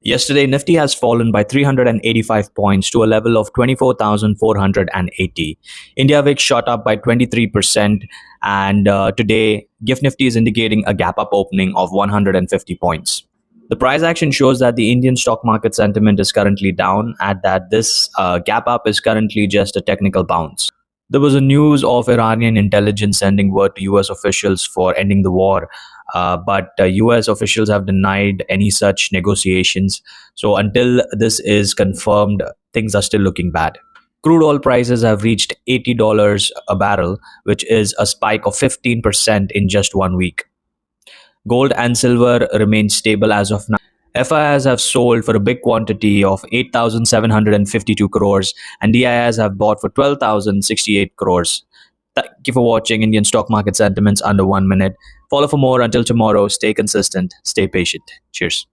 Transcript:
Yesterday, Nifty has fallen by 385 points to a level of 24,480. India VIX shot up by 23%, and today, GIFT Nifty is indicating a gap up opening of 150 points. The price action shows that the Indian stock market sentiment is currently down, and that this gap up is currently just a technical bounce. There was a news of Iranian intelligence sending word to US officials for ending the war, but US officials have denied any such negotiations. So until this is confirmed, things are still looking bad. Crude oil prices have reached $80 a barrel, which is a spike of 15% in just 1 week. Gold and silver remain stable as of now. FIIs have sold for a big quantity of 8,752 crores, and DIIs have bought for 12,068 crores. Thank you for watching Indian stock market sentiments under 1 minute. Follow for more. Until tomorrow, stay consistent, stay patient. Cheers.